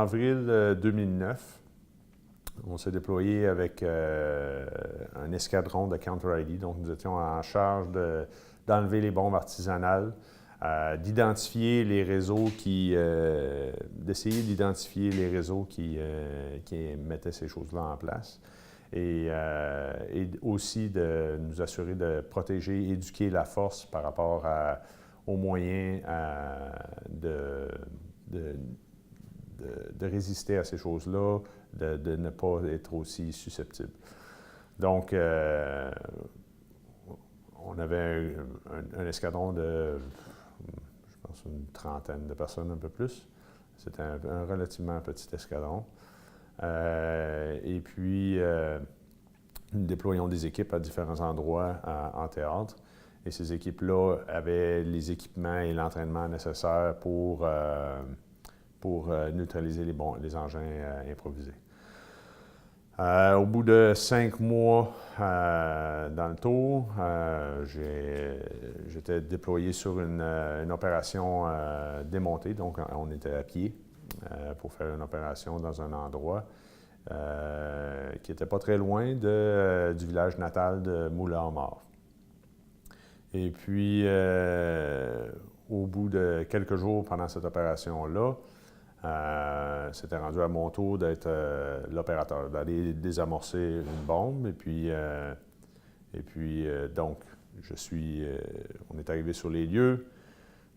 avril 2009, on s'est déployé avec un escadron de counter-ID. Donc, nous étions en charge d'enlever les bombes artisanales, d'identifier les réseaux d'essayer d'identifier les réseaux qui mettaient ces choses-là en place. Et aussi de nous assurer de protéger, éduquer la force par rapport aux moyens de résister à ces choses-là, de ne pas être aussi susceptible. Donc, on avait un escadron de, je pense, une trentaine de personnes, un peu plus. C'était un relativement petit escadron. Et puis, nous déployons des équipes à différents endroits en théâtre. Et ces équipes-là avaient les équipements et l'entraînement nécessaires pour neutraliser les engins improvisés. Au bout de 5 mois dans le tour, j'étais déployé sur une opération démontée. Donc, on était à pied pour faire une opération dans un endroit qui n'était pas très loin du village natal de Moulins-en-Mort. Et puis, au bout de quelques jours pendant cette opération-là, c'était rendu à mon tour d'être l'opérateur, d'aller désamorcer une bombe. Et puis donc, on est arrivé sur les lieux.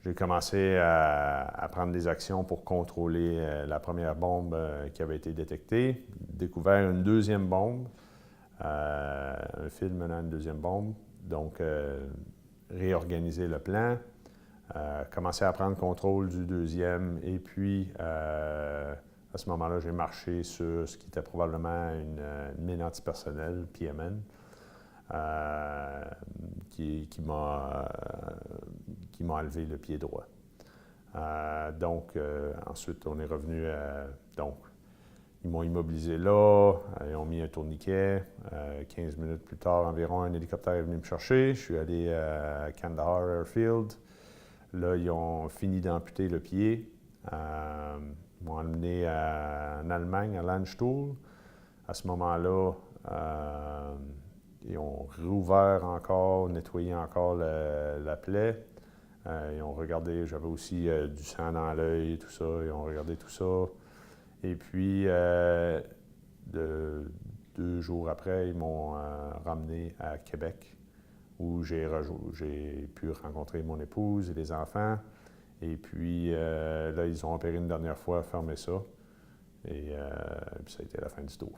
J'ai commencé à prendre des actions pour contrôler la première bombe qui avait été détectée. Découvert une deuxième bombe, un fil menant à une deuxième bombe. Donc, réorganiser le plan, commencer à prendre contrôle du deuxième. Et puis, à ce moment-là, j'ai marché sur ce qui était probablement une mine antipersonnelle, PMN, qui m'a enlevé le pied droit. Donc, ensuite, on est revenu donc, ils m'ont immobilisé là, ils ont mis un tourniquet. 15 minutes plus tard environ, un hélicoptère est venu me chercher. Je suis allé à Kandahar Airfield. Là, ils ont fini d'amputer le pied. Ils m'ont emmené en Allemagne, à Landstuhl. À ce moment-là, ils ont rouvert encore, nettoyé encore la plaie. Ils ont regardé, j'avais aussi du sang dans l'œil et tout ça. Ils ont regardé tout ça. Et puis, 2 jours après, ils m'ont ramené à Québec, où j'ai pu rencontrer mon épouse et les enfants. Et puis, là, ils ont opéré une dernière fois, fermé ça. Et puis, ça a été la fin du tour.